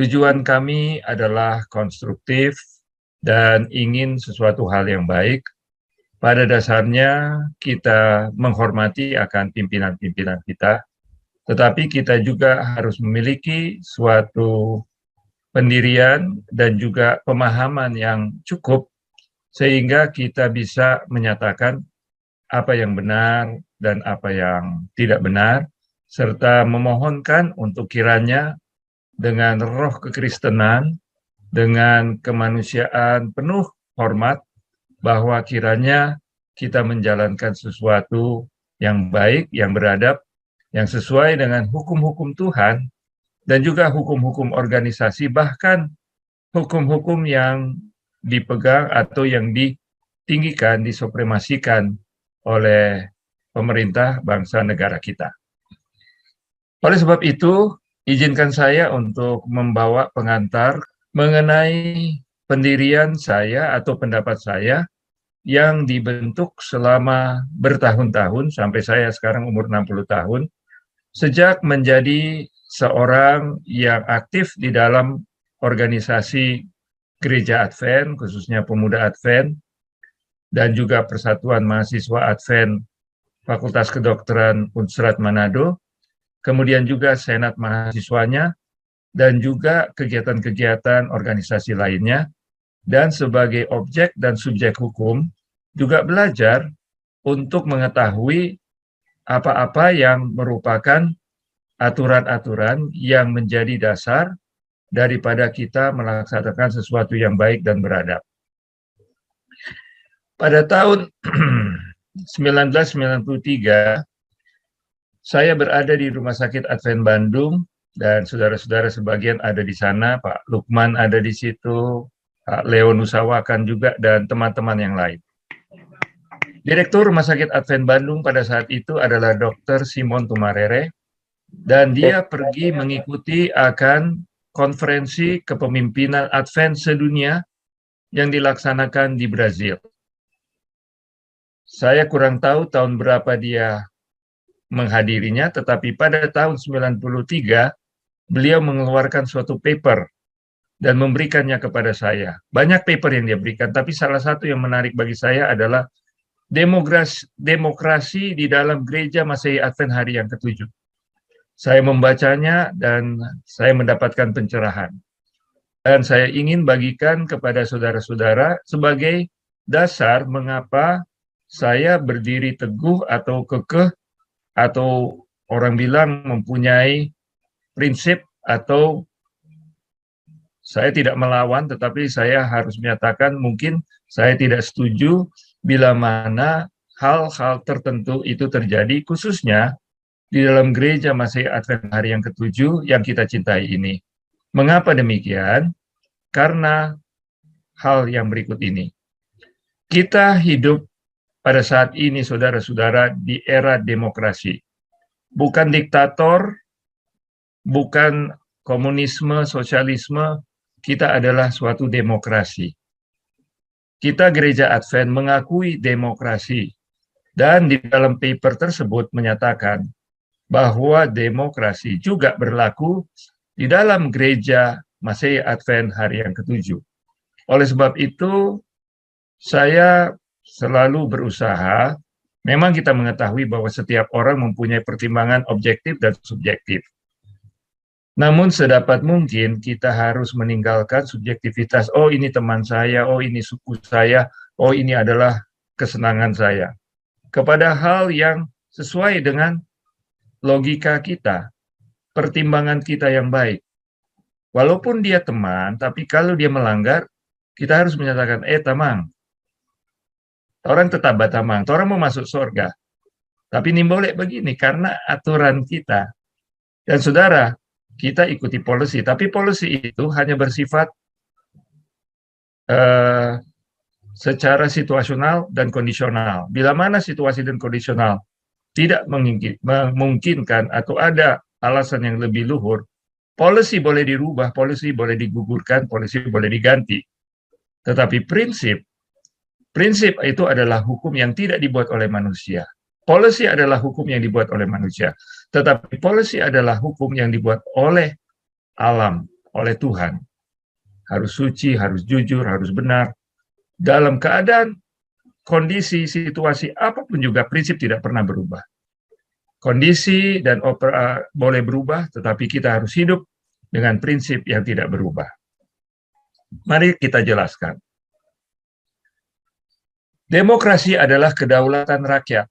Tujuan kami adalah konstruktif dan ingin sesuatu hal yang baik. Pada dasarnya kita menghormati akan pimpinan-pimpinan kita, tetapi kita juga harus memiliki suatu pendirian dan juga pemahaman yang cukup sehingga kita bisa menyatakan apa yang benar dan apa yang tidak benar, serta memohonkan untuk kiranya dengan roh kekristenan, dengan kemanusiaan penuh hormat, bahwa kiranya kita menjalankan sesuatu yang baik, yang beradab, yang sesuai dengan hukum-hukum Tuhan, dan juga hukum-hukum organisasi, bahkan hukum-hukum yang dipegang atau yang ditinggikan, disupremasikan oleh pemerintah bangsa negara kita. Oleh sebab itu, izinkan saya untuk membawa pengantar mengenai pendirian saya atau pendapat saya yang dibentuk selama bertahun-tahun, sampai saya sekarang umur 60 tahun, sejak menjadi seorang yang aktif di dalam organisasi Gereja Advent, khususnya Pemuda Advent, dan juga Persatuan Mahasiswa Advent Fakultas Kedokteran Unsrat Manado, kemudian juga Senat Mahasiswanya, dan juga kegiatan-kegiatan organisasi lainnya, dan sebagai objek dan subjek hukum, juga belajar untuk mengetahui apa-apa yang merupakan aturan-aturan yang menjadi dasar daripada kita melaksanakan sesuatu yang baik dan beradab. Pada tahun 1993, saya berada di Rumah Sakit Advent Bandung, dan saudara-saudara sebagian ada di sana, Pak Lukman ada di situ, Pak Leo Nusawakan juga, dan teman-teman yang lain. Direktur Rumah Sakit Advent Bandung pada saat itu adalah Dr. Simon Tumarere, dan dia pergi mengikuti akan konferensi kepemimpinan Advent sedunia yang dilaksanakan di Brazil. Saya kurang tahu tahun berapa dia menghadirinya, tetapi pada tahun 93 beliau mengeluarkan suatu paper dan memberikannya kepada saya. Banyak paper yang dia berikan, tapi salah satu yang menarik bagi saya adalah demokrasi di dalam Gereja Masehi Advent hari yang ke-7. Saya membacanya dan saya mendapatkan pencerahan. Dan saya ingin bagikan kepada saudara-saudara sebagai dasar mengapa saya berdiri teguh atau kekeh, atau orang bilang mempunyai prinsip, atau saya tidak melawan, tetapi saya harus menyatakan mungkin saya tidak setuju bila mana hal-hal tertentu itu terjadi, khususnya di dalam Gereja Masehi Advent hari yang ke-7 yang kita cintai ini. Mengapa demikian? Karena hal yang berikut ini. Kita hidup pada saat ini, saudara-saudara, di era demokrasi. Bukan diktator, bukan komunisme, sosialisme, kita adalah suatu demokrasi. Kita Gereja Advent mengakui demokrasi, dan di dalam paper tersebut menyatakan bahwa demokrasi juga berlaku di dalam Gereja Masehi Advent hari yang ke-7. Oleh sebab itu, saya selalu berusaha, memang kita mengetahui bahwa setiap orang mempunyai pertimbangan objektif dan subjektif. Namun sedapat mungkin kita harus meninggalkan subjektivitas, oh ini teman saya, oh ini suku saya, oh ini adalah kesenangan saya. Kepada hal yang sesuai dengan logika kita, pertimbangan kita yang baik. Walaupun dia teman, tapi kalau dia melanggar, kita harus menyatakan, tamang, orang tetap batamang, orang mau masuk surga. Tapi ini boleh begini, karena aturan kita. Dan saudara, kita ikuti policy, tapi policy itu hanya bersifat secara situasional dan kondisional. Bila mana situasi dan kondisional tidak memungkinkan atau ada alasan yang lebih luhur, policy boleh dirubah, policy boleh digugurkan, policy boleh diganti. Tetapi prinsip itu adalah hukum yang tidak dibuat oleh manusia. Policy adalah hukum yang dibuat oleh manusia. Tetapi policy adalah hukum yang dibuat oleh alam, oleh Tuhan. Harus suci, harus jujur, harus benar. Dalam keadaan, kondisi, situasi apapun juga prinsip tidak pernah berubah. Kondisi dan boleh berubah, tetapi kita harus hidup dengan prinsip yang tidak berubah. Mari kita jelaskan. Demokrasi adalah kedaulatan rakyat.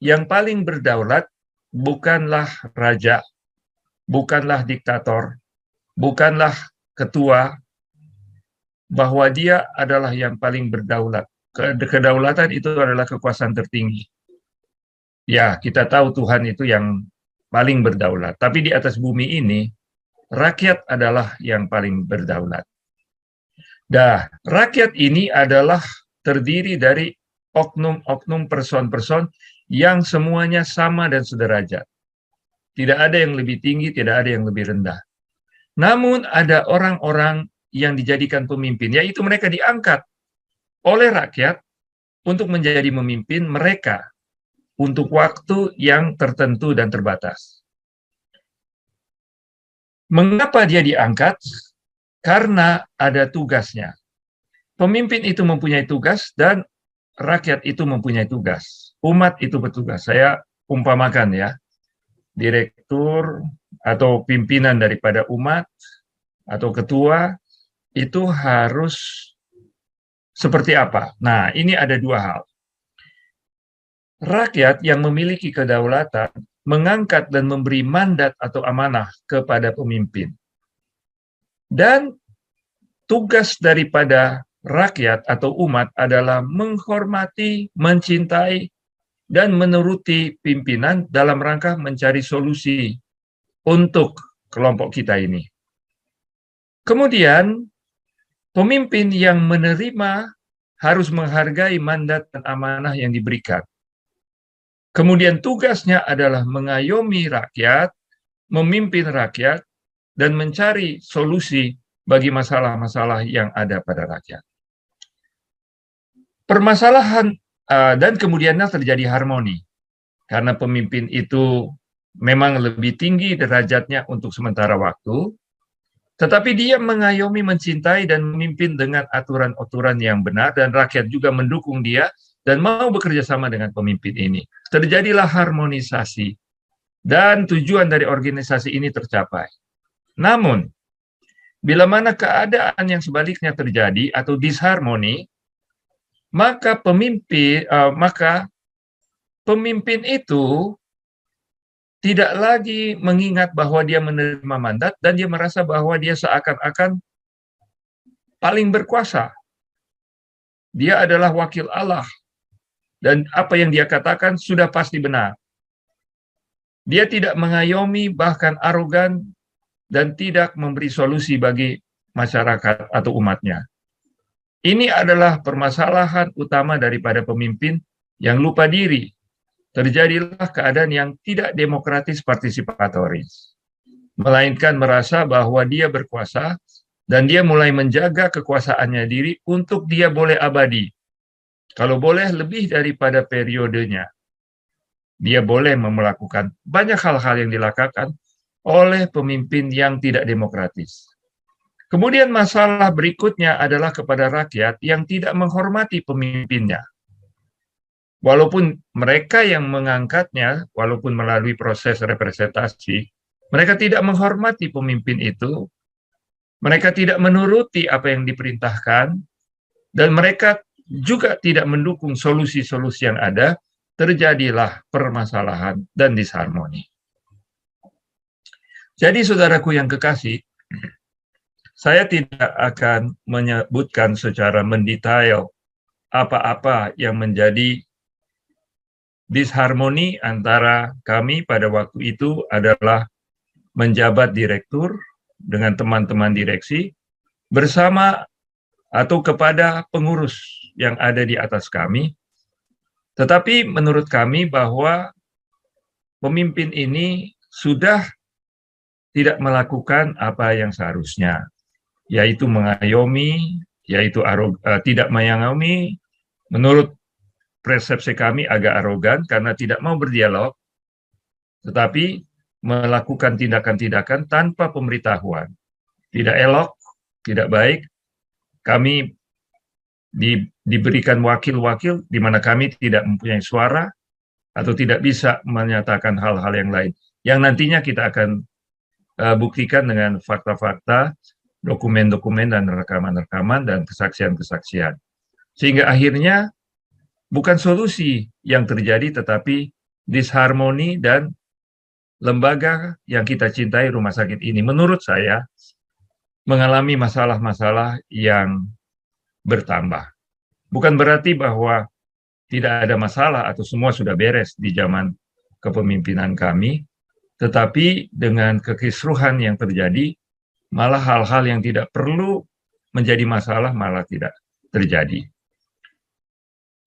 Yang paling berdaulat bukanlah raja, bukanlah diktator, bukanlah ketua, bahwa dia adalah yang paling berdaulat. Kedaulatan itu adalah kekuasaan tertinggi. Ya, kita tahu Tuhan itu yang paling berdaulat. Tapi di atas bumi ini, rakyat adalah yang paling berdaulat. Rakyat ini adalah terdiri dari oknum-oknum person-person yang semuanya sama dan sederajat. Tidak ada yang lebih tinggi, tidak ada yang lebih rendah. Namun ada orang-orang yang dijadikan pemimpin, yaitu mereka diangkat oleh rakyat untuk menjadi pemimpin mereka untuk waktu yang tertentu dan terbatas. Mengapa dia diangkat? Karena ada tugasnya. Pemimpin itu mempunyai tugas dan rakyat itu mempunyai tugas. Umat itu bertugas. Saya umpamakan ya, direktur atau pimpinan daripada umat atau ketua itu harus seperti apa? Nah, ini ada dua hal. Rakyat yang memiliki kedaulatan mengangkat dan memberi mandat atau amanah kepada pemimpin. Dan tugas daripada rakyat atau umat adalah menghormati, mencintai, dan menuruti pimpinan dalam rangka mencari solusi untuk kelompok kita ini. Kemudian, pemimpin yang menerima harus menghargai mandat dan amanah yang diberikan. Kemudian tugasnya adalah mengayomi rakyat, memimpin rakyat, dan mencari solusi bagi masalah-masalah yang ada pada rakyat. Permasalahan dan kemudiannya terjadi harmoni. Karena pemimpin itu memang lebih tinggi derajatnya untuk sementara waktu, tetapi dia mengayomi, mencintai, dan memimpin dengan aturan-aturan yang benar, dan rakyat juga mendukung dia dan mau bekerja sama dengan pemimpin ini. Terjadilah harmonisasi, dan tujuan dari organisasi ini tercapai. Namun, bila mana keadaan yang sebaliknya terjadi atau disharmoni, maka pemimpin itu tidak lagi mengingat bahwa dia menerima mandat dan dia merasa bahwa dia seakan-akan paling berkuasa. Dia adalah wakil Allah dan apa yang dia katakan sudah pasti benar. Dia tidak mengayomi, bahkan arogan, dan tidak memberi solusi bagi masyarakat atau umatnya. Ini adalah permasalahan utama daripada pemimpin yang lupa diri. Terjadilah keadaan yang tidak demokratis partisipatoris, melainkan merasa bahwa dia berkuasa dan dia mulai menjaga kekuasaannya diri untuk dia boleh abadi. Kalau boleh lebih daripada periodenya. Dia boleh melakukan banyak hal-hal yang dilakukan oleh pemimpin yang tidak demokratis. Kemudian masalah berikutnya adalah kepada rakyat yang tidak menghormati pemimpinnya. Walaupun mereka yang mengangkatnya, walaupun melalui proses representasi, mereka tidak menghormati pemimpin itu, mereka tidak menuruti apa yang diperintahkan, dan mereka juga tidak mendukung solusi-solusi yang ada, terjadilah permasalahan dan disharmoni. Jadi saudaraku yang kekasih, saya tidak akan menyebutkan secara mendetail apa-apa yang menjadi disharmoni antara kami pada waktu itu adalah menjabat direktur dengan teman-teman direksi bersama atau kepada pengurus yang ada di atas kami. Tetapi menurut kami bahwa pemimpin ini sudah tidak melakukan apa yang seharusnya, yaitu mengayomi, yaitu tidak mengayomi, menurut persepsi kami agak arogan karena tidak mau berdialog, tetapi melakukan tindakan-tindakan tanpa pemberitahuan. tidak elok, tidak baik. Kami diberikan wakil-wakil di mana kami tidak mempunyai suara atau tidak bisa menyatakan hal-hal yang lain. Yang nantinya kita akan buktikan dengan fakta-fakta, dokumen-dokumen dan rekaman-rekaman dan kesaksian-kesaksian. Sehingga akhirnya bukan solusi yang terjadi, tetapi disharmoni dan lembaga yang kita cintai, rumah sakit ini, menurut saya, mengalami masalah-masalah yang bertambah. Bukan berarti bahwa tidak ada masalah atau semua sudah beres di zaman kepemimpinan kami, tetapi dengan kekisruhan yang terjadi, malah hal-hal yang tidak perlu menjadi masalah malah tidak terjadi.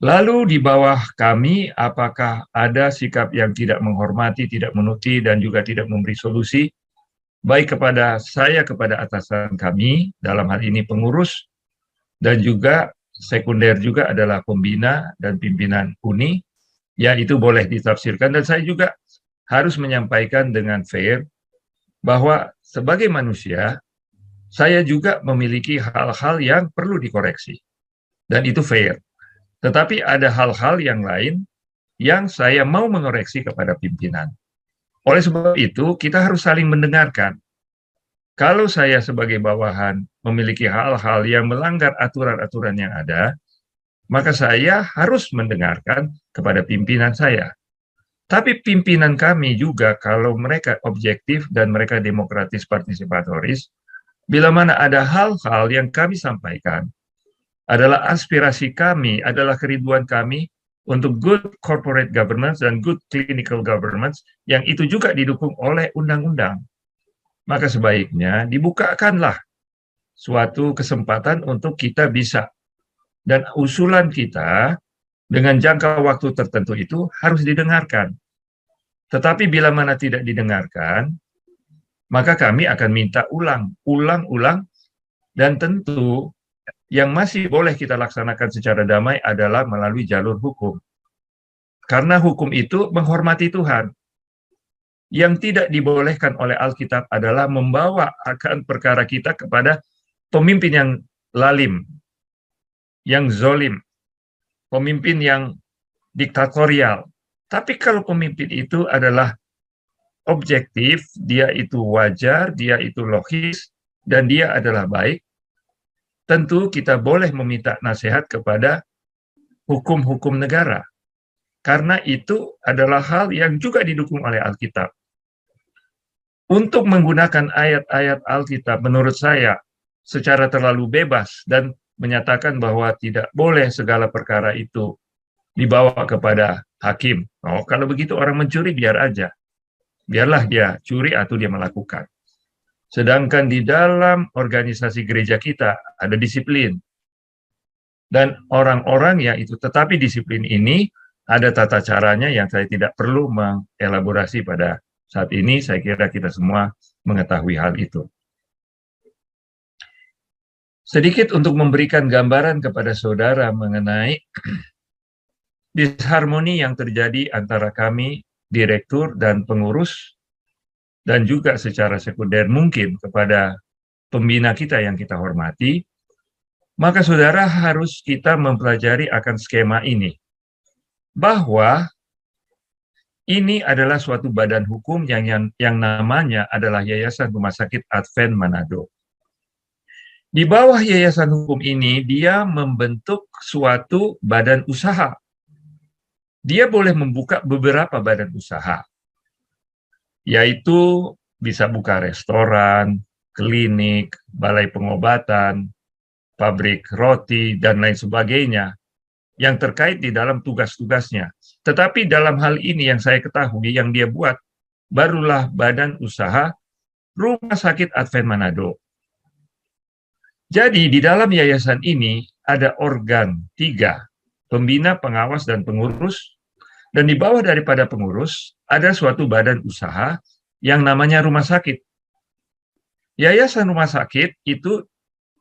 Lalu di bawah kami, apakah ada sikap yang tidak menghormati, tidak menuti, dan juga tidak memberi solusi, baik kepada saya, kepada atasan kami, dalam hal ini pengurus, dan juga sekunder juga adalah pembina dan pimpinan UNI, ya itu boleh ditafsirkan, dan saya juga harus menyampaikan dengan fair, bahwa sebagai manusia, saya juga memiliki hal-hal yang perlu dikoreksi, dan itu fair. Tetapi ada hal-hal yang lain yang saya mau mengoreksi kepada pimpinan. Oleh sebab itu, kita harus saling mendengarkan. Kalau saya sebagai bawahan memiliki hal-hal yang melanggar aturan-aturan yang ada, maka saya harus mendengarkan kepada pimpinan saya. Tapi pimpinan kami juga, kalau mereka objektif dan mereka demokratis partisipatoris, bila mana ada hal-hal yang kami sampaikan, adalah aspirasi kami, adalah kerinduan kami untuk good corporate governance dan good clinical governance, yang itu juga didukung oleh undang-undang. Maka sebaiknya dibukakanlah suatu kesempatan untuk kita bisa, dan usulan kita dengan jangka waktu tertentu itu harus didengarkan. Tetapi bila mana tidak didengarkan, maka kami akan minta ulang, dan tentu yang masih boleh kita laksanakan secara damai adalah melalui jalur hukum. Karena hukum itu menghormati Tuhan. Yang tidak dibolehkan oleh Alkitab adalah membawa akan perkara kita kepada pemimpin yang lalim, yang zolim, pemimpin yang diktatorial. Tapi kalau pemimpin itu adalah objektif, dia itu wajar, dia itu logis, dan dia adalah baik, tentu kita boleh meminta nasihat kepada hukum-hukum negara. Karena itu adalah hal yang juga didukung oleh Alkitab. Untuk menggunakan ayat-ayat Alkitab, menurut saya, secara terlalu bebas dan menyatakan bahwa tidak boleh segala perkara itu dibawa kepada hakim. Oh, kalau begitu orang mencuri biar aja. Biarlah dia curi atau dia melakukan. Sedangkan di dalam organisasi gereja kita ada disiplin. Dan orang-orang yang itu, tetapi disiplin ini ada tata caranya yang saya tidak perlu mengelaborasi pada saat ini. Saya kira kita semua mengetahui hal itu. Sedikit untuk memberikan gambaran kepada saudara mengenai disharmoni yang terjadi antara kami, direktur dan pengurus, dan juga secara sekunder mungkin kepada pembina kita yang kita hormati, maka saudara harus kita mempelajari akan skema ini. Bahwa ini adalah suatu badan hukum yang namanya adalah Yayasan Rumah Sakit Advent Manado. Di bawah yayasan hukum ini, dia membentuk suatu badan usaha. Dia boleh membuka beberapa badan usaha, yaitu bisa buka restoran, klinik, balai pengobatan, pabrik roti, dan lain sebagainya, yang terkait di dalam tugas-tugasnya. Tetapi dalam hal ini yang saya ketahui, yang dia buat, barulah badan usaha Rumah Sakit Advent Manado. Jadi di dalam yayasan ini ada organ 3, pembina, pengawas, dan pengurus, dan di bawah daripada pengurus ada suatu badan usaha yang namanya rumah sakit. Yayasan rumah sakit itu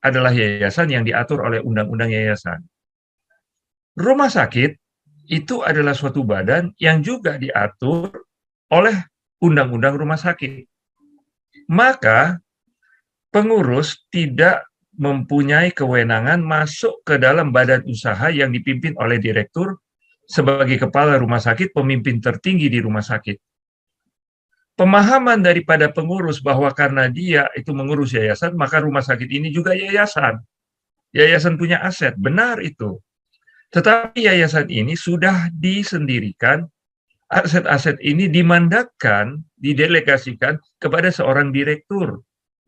adalah yayasan yang diatur oleh undang-undang yayasan. Rumah sakit itu adalah suatu badan yang juga diatur oleh undang-undang rumah sakit. Maka pengurus tidak mempunyai kewenangan masuk ke dalam badan usaha yang dipimpin oleh direktur sebagai kepala rumah sakit, pemimpin tertinggi di rumah sakit. Pemahaman daripada pengurus bahwa karena dia itu mengurus yayasan, maka rumah sakit ini juga yayasan. Yayasan punya aset, benar itu. Tetapi yayasan ini sudah disendirikan, aset-aset ini dimandatkan, didelegasikan kepada seorang direktur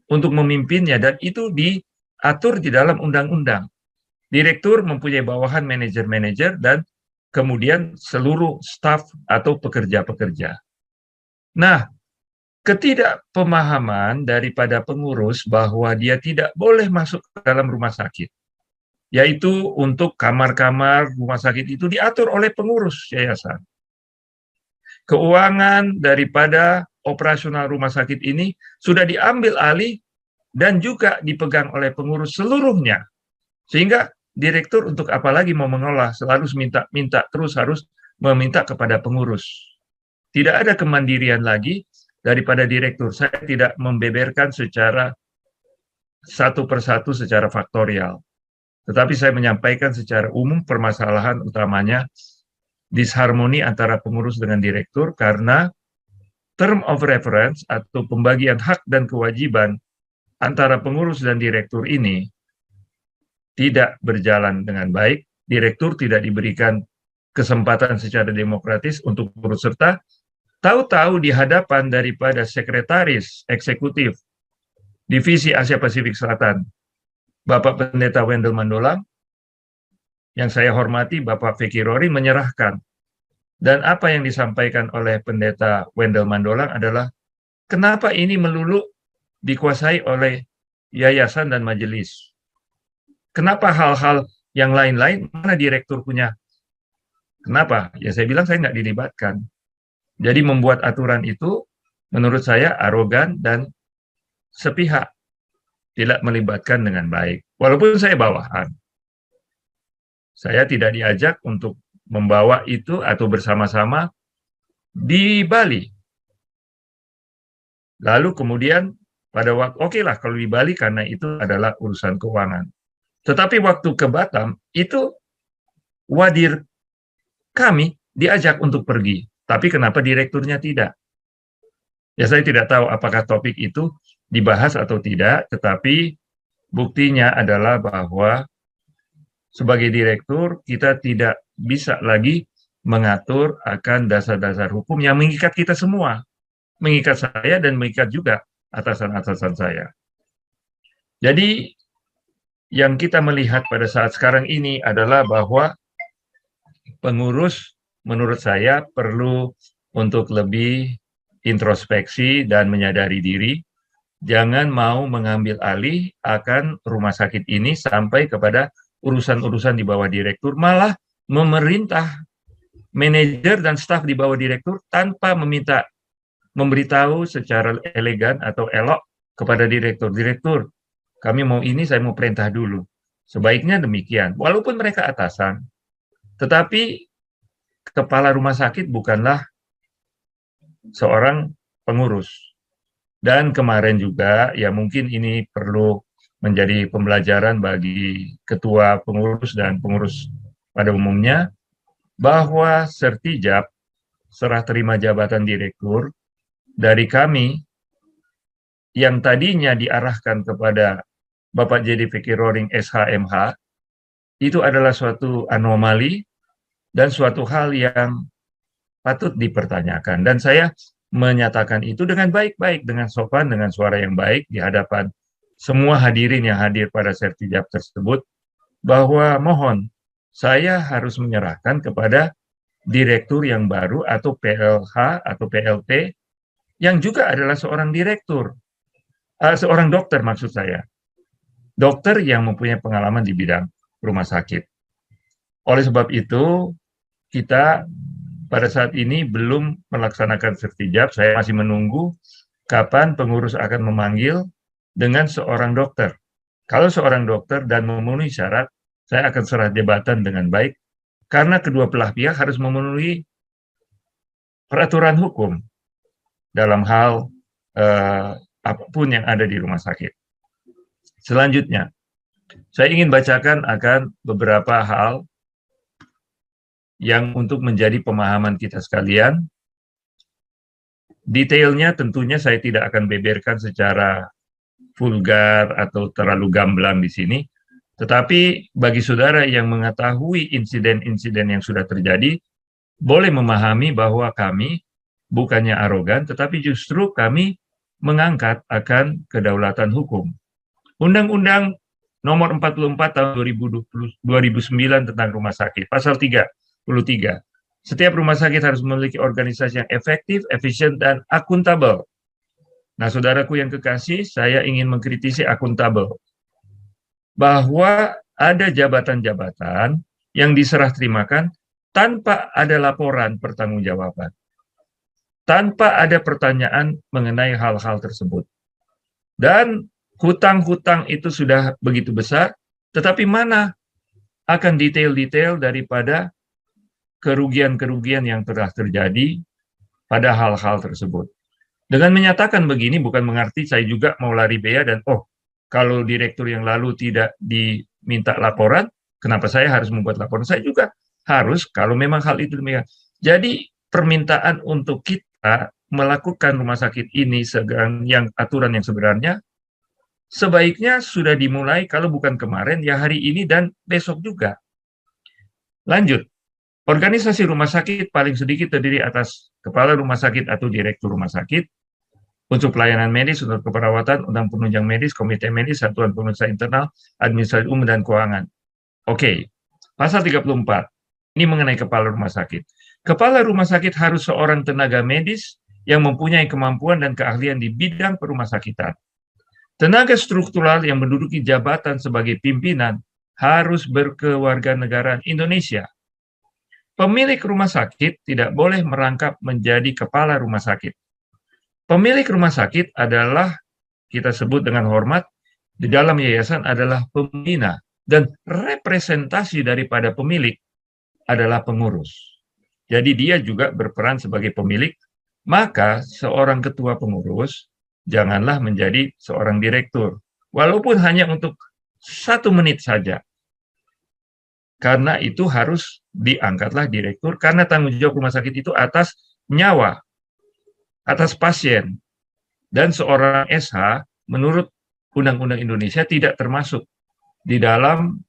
untuk memimpinnya, dan itu diatur di dalam undang-undang. Direktur mempunyai bawahan manajer-manajer dan kemudian seluruh staf atau pekerja-pekerja. Nah, ketidakpemahaman daripada pengurus bahwa dia tidak boleh masuk ke dalam rumah sakit, yaitu untuk kamar-kamar rumah sakit itu diatur oleh pengurus yayasan. Keuangan daripada operasional rumah sakit ini sudah diambil alih dan juga dipegang oleh pengurus seluruhnya. Sehingga direktur untuk apa lagi mau mengolah, selalu minta terus harus meminta kepada pengurus. Tidak ada kemandirian lagi daripada direktur. Saya tidak membeberkan secara satu persatu secara faktorial. Tetapi saya menyampaikan secara umum permasalahan utamanya disharmoni antara pengurus dengan direktur karena term of reference atau pembagian hak dan kewajiban antara pengurus dan direktur ini tidak berjalan dengan baik. Direktur tidak diberikan kesempatan secara demokratis untuk turut serta. Tahu-tahu di hadapan daripada sekretaris eksekutif Divisi Asia Pasifik Selatan, Bapak Pendeta Wendel Mandolang, yang saya hormati, Bapak Vicky Rory, menyerahkan. Dan apa yang disampaikan oleh Pendeta Wendel Mandolang adalah, kenapa ini melulu dikuasai oleh yayasan dan majelis? Kenapa hal-hal yang lain-lain, mana direktur punya? Kenapa? Ya saya bilang saya nggak dilibatkan. Jadi membuat aturan itu menurut saya arogan dan sepihak, tidak melibatkan dengan baik. Walaupun saya bawahan. Saya tidak diajak untuk membawa itu atau bersama-sama di Bali. Lalu kemudian pada waktu, oke lah kalau di Bali karena itu adalah urusan keuangan. Tetapi waktu ke Batam, itu wadir kami diajak untuk pergi. Tapi kenapa direkturnya tidak? Ya saya tidak tahu apakah topik itu dibahas atau tidak, tetapi buktinya adalah bahwa sebagai direktur kita tidak bisa lagi mengatur akan dasar-dasar hukum yang mengikat kita semua. Mengikat saya dan mengikat juga atasan-atasan saya. Jadi yang kita melihat pada saat sekarang ini adalah bahwa pengurus menurut saya perlu untuk lebih introspeksi dan menyadari diri, jangan mau mengambil alih akan rumah sakit ini sampai kepada urusan-urusan di bawah direktur, malah memerintah manajer dan staf di bawah direktur tanpa memberitahu secara elegan atau elok kepada direktur. Direktur, kami mau ini, saya mau perintah dulu. Sebaiknya demikian, walaupun mereka atasan. Tetapi kepala rumah sakit bukanlah seorang pengurus. Dan kemarin juga, ya mungkin ini perlu menjadi pembelajaran bagi ketua pengurus dan pengurus pada umumnya, bahwa sertijab, serah terima jabatan direktur, dari kami, yang tadinya diarahkan kepada Bapak J.D. Vicky Roring SHMH, itu adalah suatu anomali dan suatu hal yang patut dipertanyakan. Dan saya menyatakan itu dengan baik-baik, dengan sopan, dengan suara yang baik di hadapan semua hadirin yang hadir pada sertijab tersebut, bahwa mohon saya harus menyerahkan kepada direktur yang baru atau PLH atau PLT yang juga adalah seorang direktur, seorang dokter maksud saya, dokter yang mempunyai pengalaman di bidang rumah sakit. Oleh sebab itu, kita pada saat ini belum melaksanakan sertijab. Saya masih menunggu kapan pengurus akan memanggil dengan seorang dokter. Kalau seorang dokter dan memenuhi syarat, saya akan serah jabatan dengan baik, karena kedua belah pihak harus memenuhi peraturan hukum dalam hal apapun yang ada di rumah sakit. Selanjutnya, saya ingin bacakan akan beberapa hal yang untuk menjadi pemahaman kita sekalian. Detailnya tentunya saya tidak akan beberkan secara vulgar atau terlalu gamblang di sini, tetapi bagi saudara yang mengetahui insiden-insiden yang sudah terjadi, boleh memahami bahwa kami bukannya arogan, tetapi justru kami mengangkat akan kedaulatan hukum. Undang-Undang Nomor 44 tahun 2009 tentang rumah sakit, pasal 33. Setiap rumah sakit harus memiliki organisasi yang efektif, efisien, dan akuntabel. Nah, saudaraku yang kekasih, saya ingin mengkritisi akuntabel. Bahwa ada jabatan-jabatan yang diserah terimakan tanpa ada laporan pertanggungjawaban. Tanpa ada pertanyaan mengenai hal-hal tersebut. Dan hutang-hutang itu sudah begitu besar, tetapi mana akan detail-detail daripada kerugian-kerugian yang telah terjadi pada hal-hal tersebut. Dengan menyatakan begini bukan mengerti saya juga mau lari bea dan kalau direktur yang lalu tidak diminta laporan, kenapa saya harus membuat laporan? Saya juga harus kalau memang hal itu demikian. Jadi permintaan untuk kita melakukan rumah sakit ini yang aturan yang sebenarnya sebaiknya sudah dimulai kalau bukan kemarin ya hari ini dan besok juga. Lanjut. Organisasi rumah sakit paling sedikit terdiri atas kepala rumah sakit atau direktur rumah sakit, unsur pelayanan medis, unsur keperawatan, undang penunjang medis, komite medis, satuan pemeriksa internal, administrasi umum, dan keuangan. Oke, pasal 34, ini mengenai kepala rumah sakit. Kepala rumah sakit harus seorang tenaga medis yang mempunyai kemampuan dan keahlian di bidang perumahasakitan. Tenaga struktural yang menduduki jabatan sebagai pimpinan harus berkewarganegaraan Indonesia. Pemilik rumah sakit tidak boleh merangkap menjadi kepala rumah sakit. Pemilik rumah sakit adalah, kita sebut dengan hormat, di dalam yayasan adalah pembina, dan representasi daripada pemilik adalah pengurus. Jadi dia juga berperan sebagai pemilik, maka seorang ketua pengurus janganlah menjadi seorang direktur, walaupun hanya untuk 1 menit saja. Karena itu harus diangkatlah direktur, karena tanggung jawab rumah sakit itu atas nyawa, atas pasien. Dan seorang SH, menurut Undang-Undang Indonesia, tidak termasuk di dalam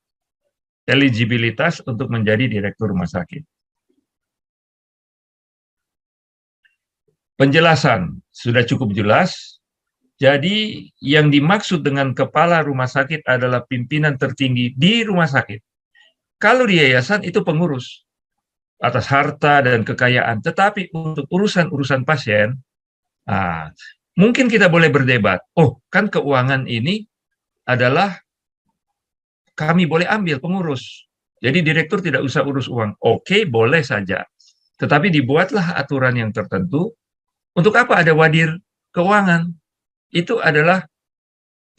eligibilitas untuk menjadi direktur rumah sakit. Penjelasan sudah cukup jelas. Jadi yang dimaksud dengan kepala rumah sakit adalah pimpinan tertinggi di rumah sakit. Kalau di yayasan itu pengurus atas harta dan kekayaan, tetapi untuk urusan-urusan pasien, mungkin kita boleh berdebat. Kan keuangan ini adalah kami boleh ambil pengurus. Jadi direktur tidak usah urus uang. Oke, boleh saja. Tetapi dibuatlah aturan yang tertentu. Untuk apa ada wadir keuangan? Itu adalah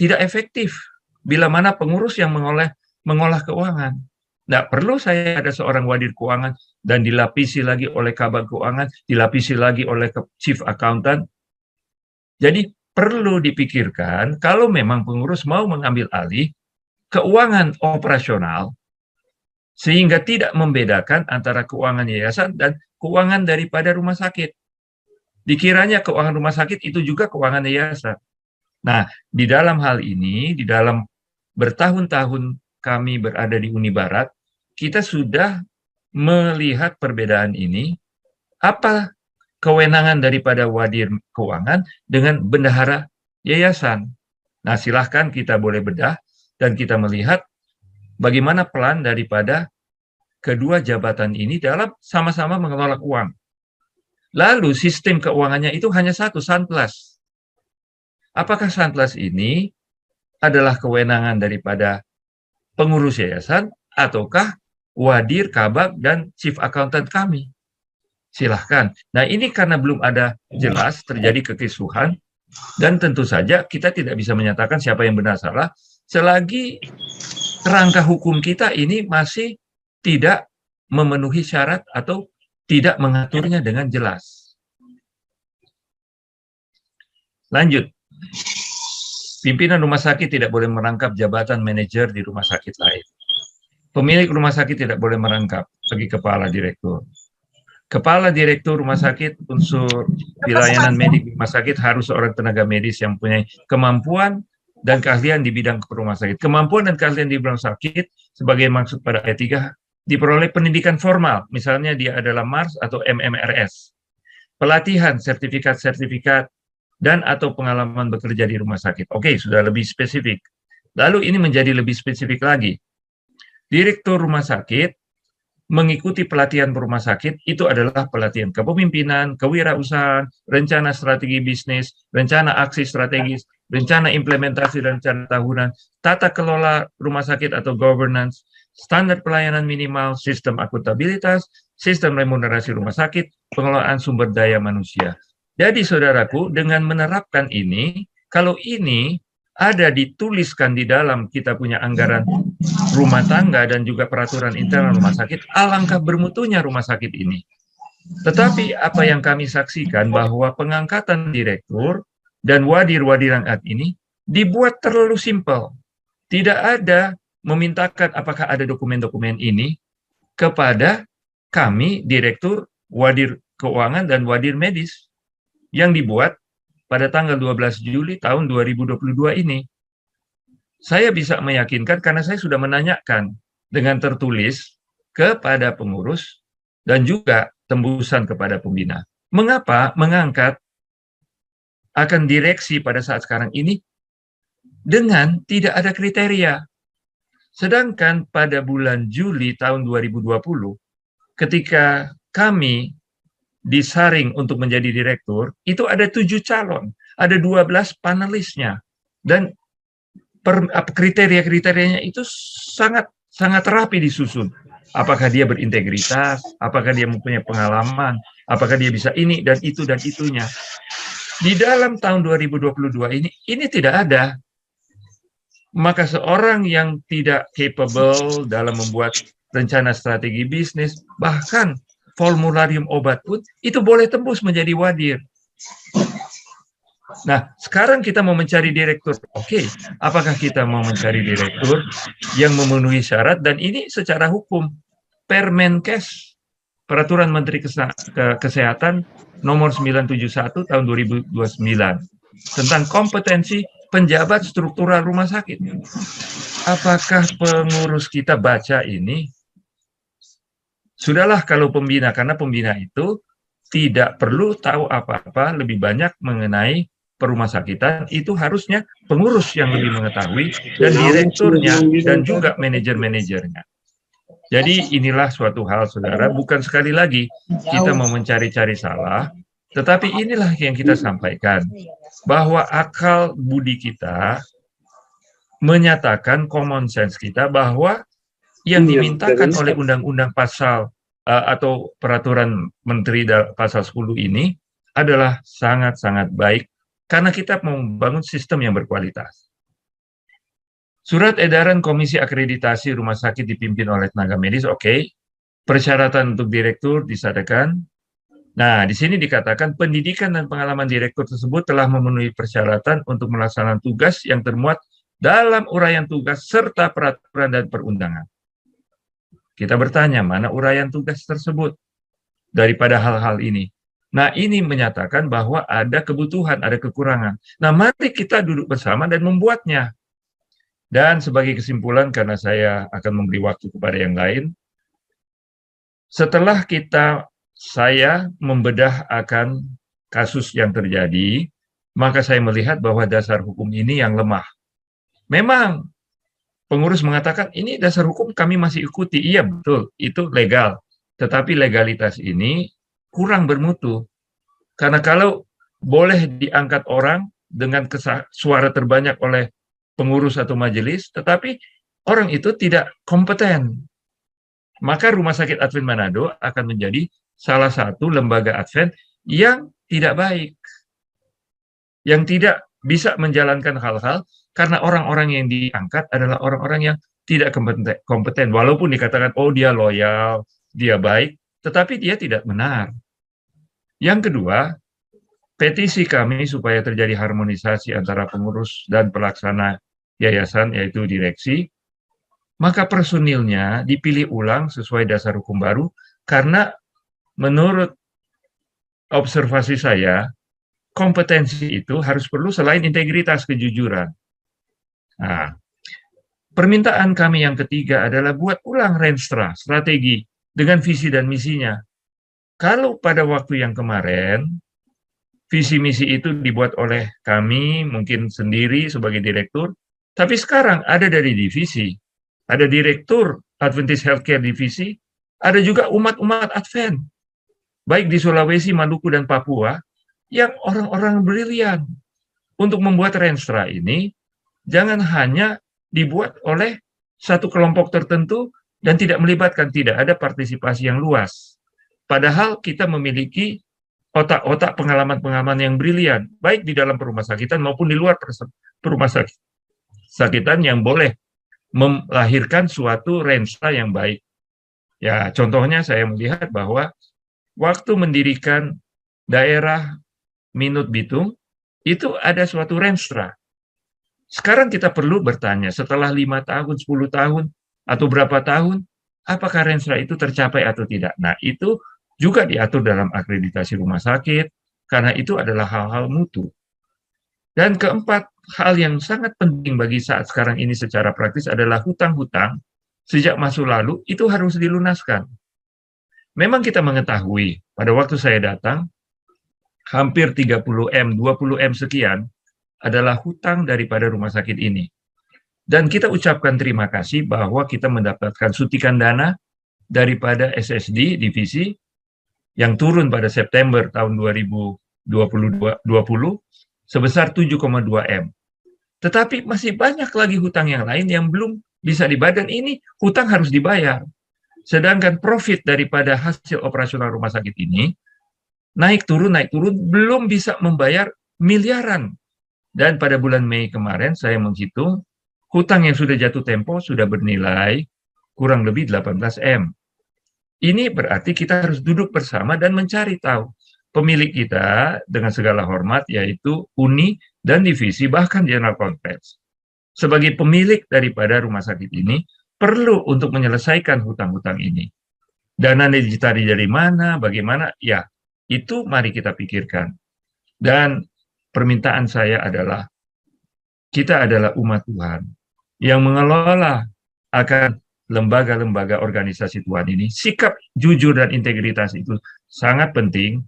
tidak efektif bila mana pengurus yang mengolah keuangan. Tidak perlu saya ada seorang wadir keuangan dan dilapisi lagi oleh kabag keuangan, dilapisi lagi oleh chief accountant. Jadi perlu dipikirkan kalau memang pengurus mau mengambil alih keuangan operasional sehingga tidak membedakan antara keuangan yayasan dan keuangan daripada rumah sakit. Dikiranya keuangan rumah sakit itu juga keuangan yayasan. Nah, di dalam hal ini, di dalam bertahun-tahun kami berada di Uni Barat, kita sudah melihat perbedaan ini, apa kewenangan daripada wadir keuangan dengan bendahara yayasan. Nah, silahkan kita boleh bedah dan kita melihat bagaimana peran daripada kedua jabatan ini dalam sama-sama mengelola uang. Lalu sistem keuangannya itu hanya satu, Sanplas. Apakah Sanplas ini adalah kewenangan daripada pengurus yayasan ataukah wadir, kabag, dan chief accountant kami? Silahkan. Nah, ini karena belum ada jelas terjadi kekisruhan, dan tentu saja kita tidak bisa menyatakan siapa yang benar salah selagi kerangka hukum kita ini masih tidak memenuhi syarat atau tidak mengaturnya dengan jelas. Lanjut. Pimpinan rumah sakit tidak boleh merangkap jabatan manajer di rumah sakit lain. Pemilik rumah sakit tidak boleh merangkap bagi kepala direktur. Kepala direktur rumah sakit, unsur pelayanan medik rumah sakit harus seorang tenaga medis yang punya kemampuan dan keahlian di bidang rumah sakit. Kemampuan dan keahlian di bidang sakit sebagai maksud pada ayat 3 diperoleh pendidikan formal, misalnya dia adalah MARS atau MMRS. Pelatihan, sertifikat-sertifikat, dan atau pengalaman bekerja di rumah sakit. Oke, sudah lebih spesifik. Lalu ini menjadi lebih spesifik lagi. Direktur rumah sakit mengikuti pelatihan rumah sakit itu adalah pelatihan kepemimpinan, kewirausahaan, rencana strategi bisnis, rencana aksi strategis, rencana implementasi rencana tahunan, tata kelola rumah sakit atau governance, standar pelayanan minimal, sistem akuntabilitas, sistem remunerasi rumah sakit, pengelolaan sumber daya manusia. Jadi saudaraku, dengan menerapkan ini, kalau ini ada dituliskan di dalam kita punya anggaran rumah tangga dan juga peraturan internal rumah sakit, alangkah bermutunya rumah sakit ini. Tetapi apa yang kami saksikan bahwa pengangkatan direktur dan wadir-wadiran ini dibuat terlalu simpel. Tidak ada memintakan apakah ada dokumen-dokumen ini kepada kami, direktur, wadir keuangan, dan wadir medis yang dibuat pada tanggal 12 Juli tahun 2022 ini. Saya bisa meyakinkan karena saya sudah menanyakan dengan tertulis kepada pengurus dan juga tembusan kepada pembina. Mengapa mengangkat akan direksi pada saat sekarang ini dengan tidak ada kriteria? Sedangkan pada bulan Juli tahun 2020, ketika kami disaring untuk menjadi direktur, itu ada 7 calon, ada 12 panelisnya, dan kriteria-kriterianya itu sangat rapi disusun. Apakah dia berintegritas, apakah dia mempunyai pengalaman, apakah dia bisa ini dan itu dan itunya. Di dalam tahun 2022 ini tidak ada. Maka seorang yang tidak capable dalam membuat rencana strategi bisnis, bahkan formularium obat pun, itu boleh tembus menjadi wadir. Nah, sekarang kita mau mencari direktur. Oke, apakah kita mau mencari direktur yang memenuhi syarat? Dan ini secara hukum, Permenkes, Peraturan Menteri Kesehatan nomor 971 tahun 2029, tentang kompetensi penjabat struktural rumah sakit. Apakah pengurus kita baca ini? Sudahlah kalau pembina, karena pembina itu tidak perlu tahu apa-apa lebih banyak mengenai perumah sakitan, itu harusnya pengurus yang lebih mengetahui, dan direkturnya, dan juga manajer-manajernya. Jadi inilah suatu hal, saudara, bukan sekali lagi kita mau mencari-cari salah, tetapi inilah yang kita sampaikan, bahwa akal budi kita menyatakan common sense kita bahwa yang dimintakan oleh undang-undang pasal atau peraturan menteri pasal 10 ini adalah sangat-sangat baik karena kita mau membangun sistem yang berkualitas. Surat edaran Komisi Akreditasi Rumah Sakit dipimpin oleh tenaga medis, oke. Persyaratan untuk direktur disadakan. Nah, di sini dikatakan pendidikan dan pengalaman direktur tersebut telah memenuhi persyaratan untuk melaksanakan tugas yang termuat dalam uraian tugas serta peraturan dan perundangan. Kita bertanya, mana uraian tugas tersebut daripada hal-hal ini? Nah, ini menyatakan bahwa ada kebutuhan, ada kekurangan. Nah, mari kita duduk bersama dan membuatnya. Dan sebagai kesimpulan, karena saya akan memberi waktu kepada yang lain, setelah saya membedah akan kasus yang terjadi, maka saya melihat bahwa dasar hukum ini yang lemah. Memang pengurus mengatakan, ini dasar hukum kami masih ikuti. Iya, betul, itu legal. Tetapi legalitas ini kurang bermutu. Karena kalau boleh diangkat orang dengan suara terbanyak oleh pengurus atau majelis, tetapi orang itu tidak kompeten, maka Rumah Sakit Advent Manado akan menjadi salah satu lembaga Advent yang tidak baik, yang tidak bisa menjalankan hal-hal karena orang-orang yang diangkat adalah orang-orang yang tidak kompeten, walaupun dikatakan, oh dia loyal, dia baik, tetapi dia tidak benar. Yang kedua, petisi kami supaya terjadi harmonisasi antara pengurus dan pelaksana yayasan, yaitu direksi, maka personilnya dipilih ulang sesuai dasar hukum baru, karena menurut observasi saya, kompetensi itu harus perlu selain integritas, kejujuran. Nah, permintaan kami yang ketiga adalah buat ulang Renstra, strategi, dengan visi dan misinya. Kalau pada waktu yang kemarin, visi misi itu dibuat oleh kami, mungkin sendiri sebagai direktur, tapi sekarang ada dari divisi, ada direktur Adventist Healthcare Divisi, ada juga umat-umat Advent, baik di Sulawesi, Maluku, dan Papua, yang orang-orang brilian. Untuk membuat Renstra ini, jangan hanya dibuat oleh satu kelompok tertentu dan tidak melibatkan, tidak ada partisipasi yang luas. Padahal kita memiliki otak-otak pengalaman-pengalaman yang brilian, baik di dalam perumahsakitan maupun di luar perumahsakitan yang boleh melahirkan suatu Renstra yang baik. Ya, contohnya saya melihat bahwa waktu mendirikan daerah Minut Bitung, itu ada suatu Renstra. Sekarang kita perlu bertanya, setelah 5 tahun, 10 tahun, atau berapa tahun, apakah Renstra itu tercapai atau tidak? Nah, itu juga diatur dalam akreditasi rumah sakit, karena itu adalah hal-hal mutu. Dan keempat, hal yang sangat penting bagi saat sekarang ini secara praktis adalah hutang-hutang sejak masa lalu itu harus dilunaskan. Memang kita mengetahui, pada waktu saya datang, hampir 30M, 20M sekian adalah hutang daripada rumah sakit ini. Dan kita ucapkan terima kasih bahwa kita mendapatkan suntikan dana daripada SSD divisi yang turun pada September tahun 2020 sebesar 7,2M. Tetapi masih banyak lagi hutang yang lain yang belum bisa dibayar, dan ini hutang harus dibayar. Sedangkan profit daripada hasil operasional rumah sakit ini naik turun, belum bisa membayar miliaran. Dan pada bulan Mei kemarin saya menghitung, hutang yang sudah jatuh tempo sudah bernilai kurang lebih 18M. Ini berarti kita harus duduk bersama dan mencari tahu pemilik kita dengan segala hormat, yaitu Uni dan divisi, bahkan General Conference. Sebagai pemilik daripada rumah sakit ini, perlu untuk menyelesaikan hutang-hutang ini. Dana dicari dari mana, bagaimana, ya, itu mari kita pikirkan. Dan permintaan saya adalah, kita adalah umat Tuhan yang mengelola akan lembaga-lembaga organisasi Tuhan ini. Sikap jujur dan integritas itu sangat penting,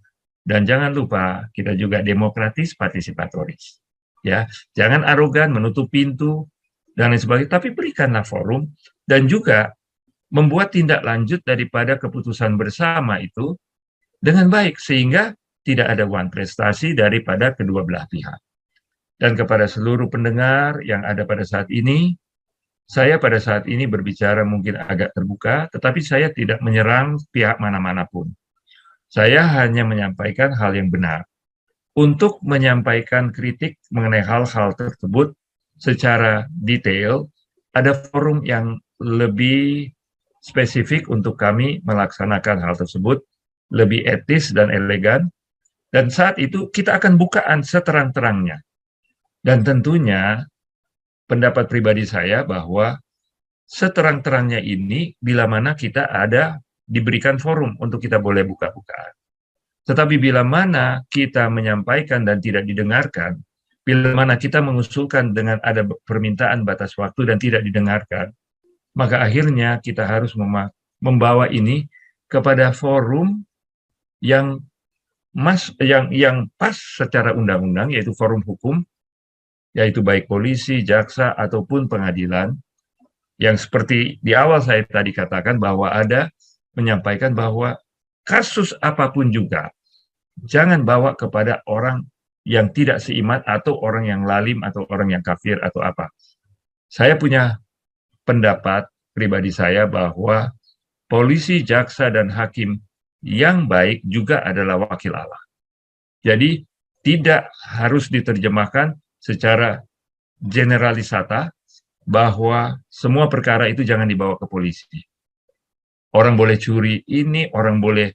dan jangan lupa kita juga demokratis, partisipatoris. Ya, jangan arogan, menutup pintu dan lain sebagainya, tapi berikanlah forum dan juga membuat tindak lanjut daripada keputusan bersama itu dengan baik, sehingga tidak ada wan prestasi daripada kedua belah pihak. Dan kepada seluruh pendengar yang ada pada saat ini, saya pada saat ini berbicara mungkin agak terbuka, tetapi saya tidak menyerang pihak mana-mana pun. Saya hanya menyampaikan hal yang benar. Untuk menyampaikan kritik mengenai hal-hal tersebut secara detail, ada forum yang lebih spesifik untuk kami melaksanakan hal tersebut, lebih etis dan elegan, dan saat itu kita akan bukaan seterang-terangnya. Dan tentunya pendapat pribadi saya bahwa seterang-terangnya ini bila mana kita ada diberikan forum untuk kita boleh buka-bukaan. Tetapi bila mana kita menyampaikan dan tidak didengarkan, bila mana kita mengusulkan dengan ada permintaan batas waktu dan tidak didengarkan, maka akhirnya kita harus membawa ini kepada forum yang pas secara undang-undang, yaitu forum hukum, yaitu baik polisi, jaksa, ataupun pengadilan, yang seperti di awal saya tadi katakan bahwa ada menyampaikan bahwa kasus apapun juga, jangan bawa kepada orang yang tidak seiman atau orang yang lalim atau orang yang kafir atau apa. Saya punya pendapat pribadi saya bahwa polisi, jaksa, dan hakim yang baik juga adalah wakil Allah. Jadi tidak harus diterjemahkan secara generalisata bahwa semua perkara itu jangan dibawa ke polisi. Orang boleh curi ini, orang boleh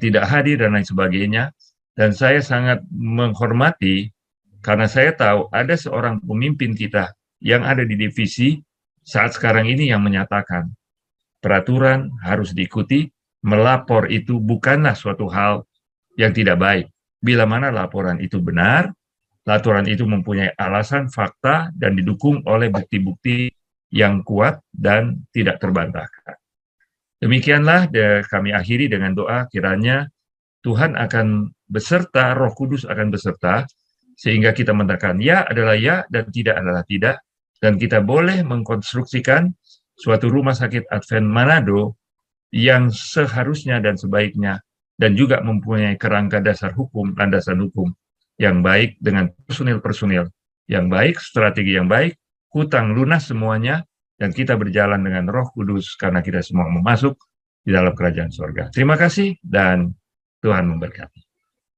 tidak hadir dan lain sebagainya. Dan saya sangat menghormati karena saya tahu ada seorang pemimpin kita yang ada di divisi saat sekarang ini yang menyatakan peraturan harus diikuti, melapor itu bukanlah suatu hal yang tidak baik. Bila mana laporan itu benar, laporan itu mempunyai alasan, fakta, dan didukung oleh bukti-bukti yang kuat dan tidak terbantahkan. Demikianlah kami akhiri dengan doa kiranya Tuhan akan beserta, Roh Kudus akan beserta, sehingga kita mengatakan ya adalah ya dan tidak adalah tidak, dan kita boleh mengkonstruksikan suatu rumah sakit Advent Manado yang seharusnya dan sebaiknya, dan juga mempunyai kerangka dasar hukum, landasan hukum yang baik dengan personil-personil yang baik, strategi yang baik, hutang lunas semuanya, dan kita berjalan dengan Roh Kudus karena kita semua mau masuk di dalam kerajaan surga. Terima kasih dan Tuhan memberkati.